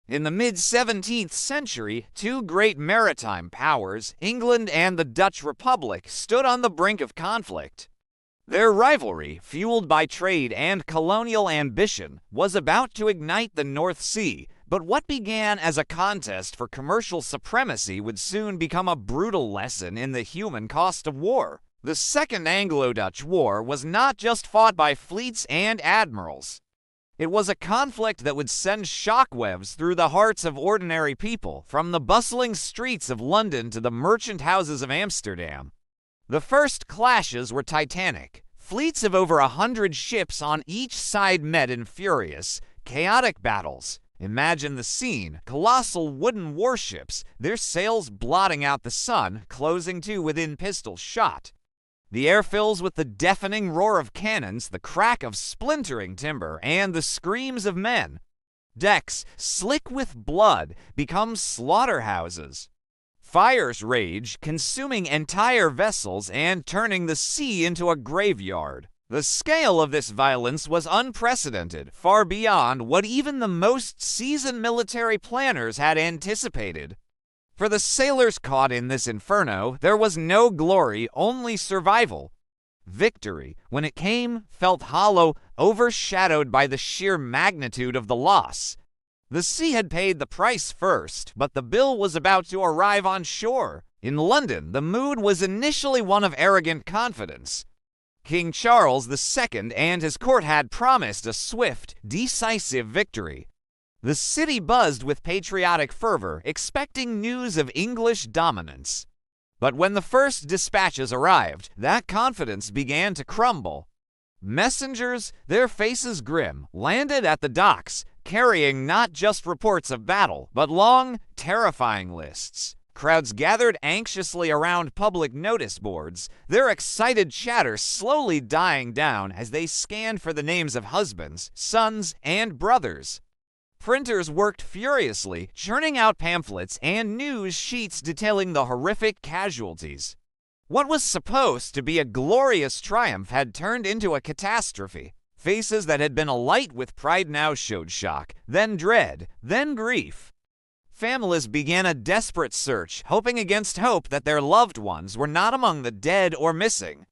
In the mid-17th century, two great maritime powers, England and the Dutch Republic, stood on the brink of conflict. Their rivalry, fueled by trade and colonial ambition, was about to ignite the North Sea, but what began as a contest for commercial supremacy would soon become a brutal lesson in the human cost of war. The Second Anglo-Dutch War was not just fought by fleets and admirals. It was a conflict that would send shockwaves through the hearts of ordinary people, from the bustling streets of London to the merchant houses of Amsterdam. The first clashes were titanic. Fleets of over 100 ships on each side met in furious, chaotic battles. Imagine the scene: colossal wooden warships, their sails blotting out the sun, closing to within pistol shot. The air fills with the deafening roar of cannons, the crack of splintering timber, and the screams of men. Decks, slick with blood, become slaughterhouses. Fires rage, consuming entire vessels and turning the sea into a graveyard. The scale of this violence was unprecedented, far beyond what even the most seasoned military planners had anticipated. For the sailors caught in this inferno, there was no glory, only survival. Victory, when it came, felt hollow, overshadowed by the sheer magnitude of the loss. The sea had paid the price first, but the bill was about to arrive on shore. In London, the mood was initially one of arrogant confidence. King Charles II and his court had promised a swift, decisive victory. The city buzzed with patriotic fervor, expecting news of English dominance. But when the first dispatches arrived, that confidence began to crumble. Messengers, their faces grim, landed at the docks, carrying not just reports of battle, but long, terrifying lists. Crowds gathered anxiously around public notice boards, their excited chatter slowly dying down as they scanned for the names of husbands, sons, and brothers. Printers worked furiously, churning out pamphlets and news sheets detailing the horrific casualties. What was supposed to be a glorious triumph had turned into a catastrophe. Faces that had been alight with pride now showed shock, then dread, then grief. Families began a desperate search, hoping against hope that their loved ones were not among the dead or missing.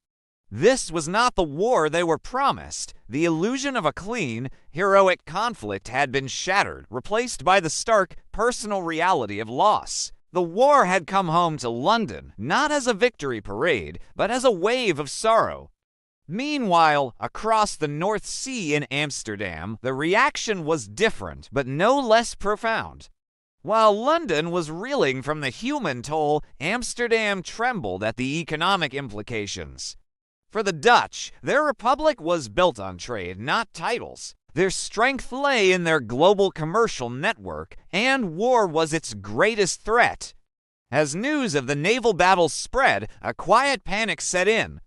This was not the war they were promised. The illusion of a clean, heroic conflict had been shattered, replaced by the stark, personal reality of loss. The war had come home to London, not as a victory parade, but as a wave of sorrow. Meanwhile, across the North Sea in Amsterdam, the reaction was different, but no less profound. While London was reeling from the human toll, Amsterdam trembled at the economic implications. For the Dutch, their republic was built on trade, not titles. Their strength lay in their global commercial network, and war was its greatest threat. As news of the naval battles spread, a quiet panic set in.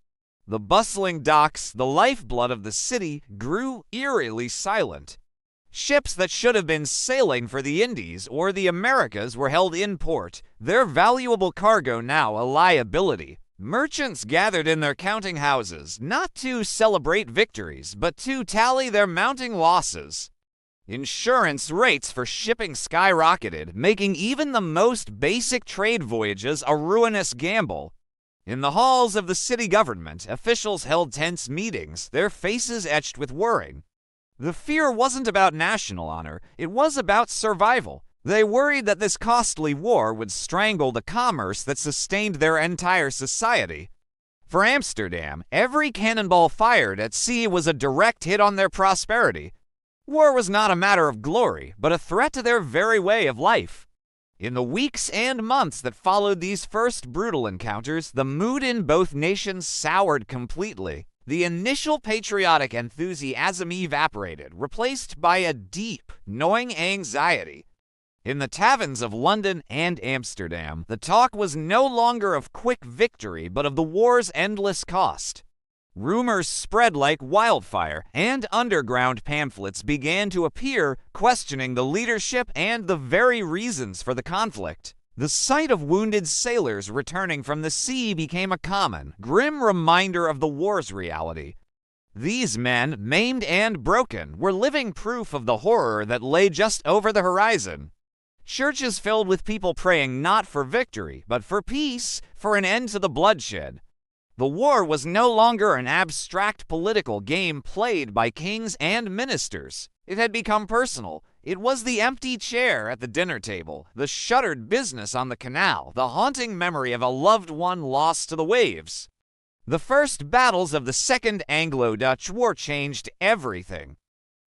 The bustling docks, the lifeblood of the city, grew eerily silent. Ships that should have been sailing for the Indies or the Americas were held in port, their valuable cargo now a liability. Merchants gathered in their counting houses, not to celebrate victories, but to tally their mounting losses. Insurance rates for shipping skyrocketed, making even the most basic trade voyages a ruinous gamble. In the halls of the city government, officials held tense meetings, their faces etched with worry. The fear wasn't about national honor, it was about survival. They worried that this costly war would strangle the commerce that sustained their entire society. For Amsterdam, every cannonball fired at sea was a direct hit on their prosperity. War was not a matter of glory, but a threat to their very way of life. In the weeks and months that followed these first brutal encounters, the mood in both nations soured completely. The initial patriotic enthusiasm evaporated, replaced by a deep, gnawing anxiety. In the taverns of London and Amsterdam, the talk was no longer of quick victory, but of the war's endless cost. Rumors spread like wildfire, and underground pamphlets began to appear, questioning the leadership and the very reasons for the conflict. The sight of wounded sailors returning from the sea became a common, grim reminder of the war's reality. These men, maimed and broken, were living proof of the horror that lay just over the horizon. Churches filled with people praying not for victory, but for peace, for an end to the bloodshed. The war was no longer an abstract political game played by kings and ministers. It had become personal. It was the empty chair at the dinner table, the shuttered business on the canal, the haunting memory of a loved one lost to the waves. The first battles of the Second Anglo-Dutch War changed everything.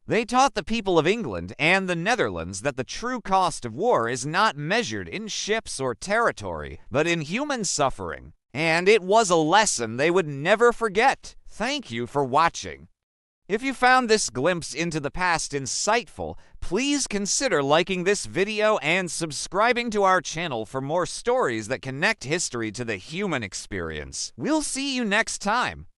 They taught the people of England and the Netherlands that the true cost of war is not measured in ships or territory, but in human suffering. And it was a lesson they would never forget. Thank you for watching. If you found this glimpse into the past insightful, please consider liking this video and subscribing to our channel for more stories that connect history to the human experience. We'll see you next time.